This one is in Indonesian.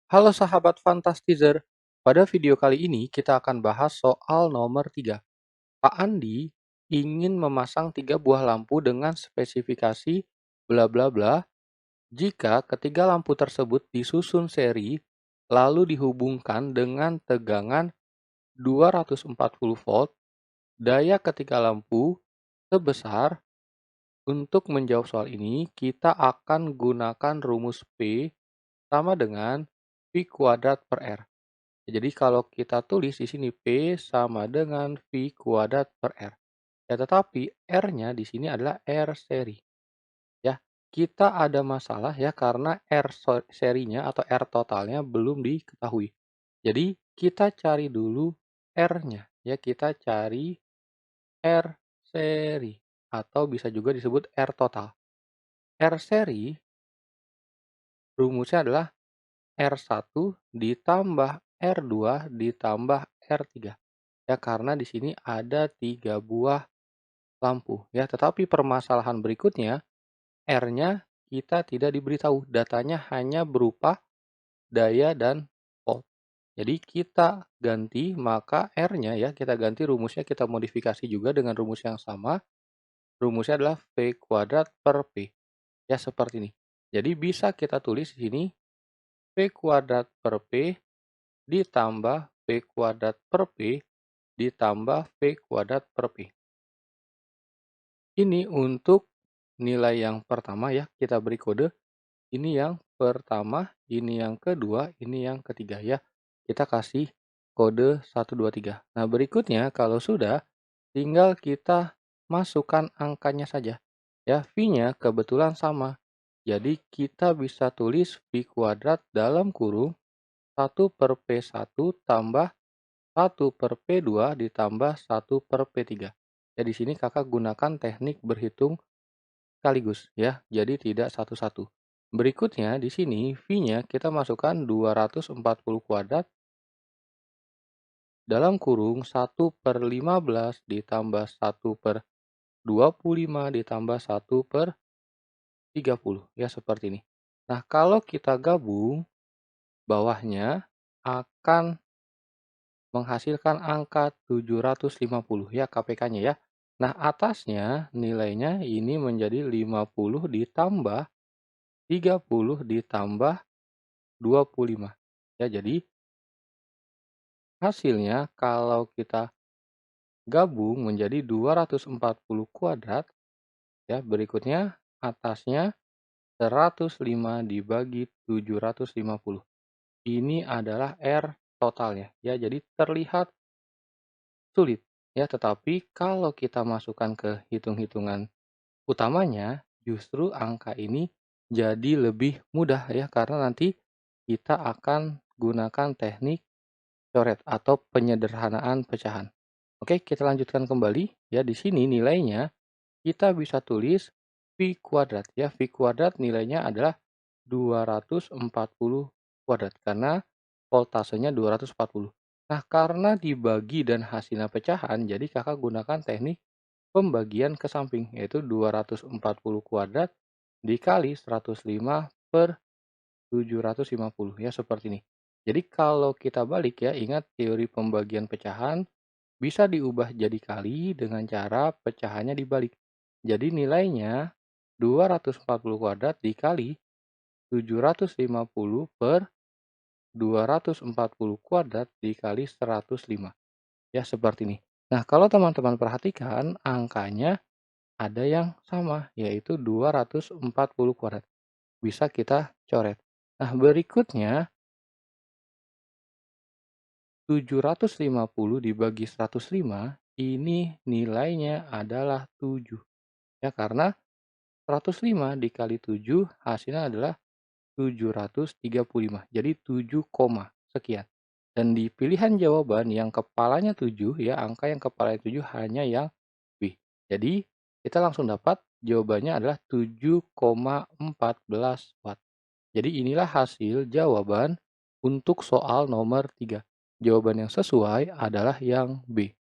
Halo sahabat Fantastizer, pada video kali ini kita akan bahas soal nomor 3. Pak Andi ingin memasang 3 buah lampu dengan spesifikasi bla bla bla jika ketiga lampu tersebut disusun seri lalu dihubungkan dengan tegangan 240 volt, daya ketiga lampu sebesar. Untuk menjawab soal ini, kita akan gunakan rumus P sama dengan V kuadrat per R. Jadi kalau kita tulis di sini P sama dengan V kuadrat per R. Ya, tetapi R-nya di sini adalah R seri. Ya, kita ada masalah ya karena serinya atau R totalnya belum diketahui. Jadi kita cari dulu R-nya. Ya, kita cari R seri atau bisa juga disebut R total. R seri rumusnya adalah R1 ditambah R2 ditambah R3. Ya, karena di sini ada 3 buah lampu. Ya, tetapi permasalahan berikutnya, R-nya kita tidak diberitahu. Datanya hanya berupa daya dan volt. Jadi kita ganti, maka R-nya ya kita ganti rumusnya, kita modifikasi juga dengan rumus yang sama. Rumusnya adalah V kuadrat per P. Ya, seperti ini. Jadi bisa kita tulis di sini V kuadrat per P ditambah V kuadrat per P ditambah V kuadrat per P. Ini untuk nilai yang pertama ya, kita beri kode. Ini yang pertama, ini yang kedua, ini yang ketiga ya. Kita kasih kode 1, 2, 3. Nah, berikutnya kalau sudah, tinggal kita masukkan angkanya saja. Ya, V-nya kebetulan sama. Jadi kita bisa tulis V kuadrat dalam kurung 1 per P1 tambah 1 per P2 ditambah 1 per P3. Ya, di sini kakak gunakan teknik berhitung sekaligus ya, jadi tidak satu-satu. Berikutnya di sini V-nya kita masukkan 240 kuadrat dalam kurung 1 per 15 ditambah 1 per 25 ditambah 1 per 30 ya, seperti ini. Nah, kalau kita gabung, bawahnya akan menghasilkan angka 750 ya KPK-nya ya. Nah, atasnya nilainya ini menjadi 50 ditambah 30 ditambah 25. Ya, jadi hasilnya kalau kita gabung menjadi 240 kuadrat, ya, berikutnya atasnya 105 dibagi 750. Ini adalah R totalnya, ya, jadi terlihat sulit, ya, tetapi kalau kita masukkan ke hitung-hitungan utamanya, justru angka ini jadi lebih mudah ya, karena nanti kita akan gunakan teknik coret atau penyederhanaan pecahan. Oke, kita lanjutkan kembali ya. Di sini nilainya kita bisa tulis V kuadrat ya. V kuadrat nilainya adalah 240 kuadrat karena voltasenya 240. Nah, karena dibagi dan hasilnya pecahan, jadi kakak gunakan teknik pembagian ke samping, yaitu 240 kuadrat dikali 105 per 750 ya, seperti ini. Jadi kalau kita balik ya, ingat teori pembagian pecahan bisa diubah jadi kali dengan cara pecahannya dibalik. Jadi nilainya 240 kuadrat dikali 750 per 240 kuadrat dikali 105. Ya, seperti ini. Nah, kalau teman-teman perhatikan angkanya ada yang sama, yaitu 240 kuadrat. Bisa kita coret. Nah, berikutnya 750 dibagi 105 ini nilainya adalah 7. Ya, karena 105 dikali 7 hasilnya adalah 735. Jadi 7, sekian. Dan di pilihan jawaban yang kepalanya 7 ya, angka yang kepalanya 7 hanya yang B. Jadi kita langsung dapat jawabannya adalah 7,14 watt. Jadi inilah hasil jawaban untuk soal nomor 3. Jawaban yang sesuai adalah yang B.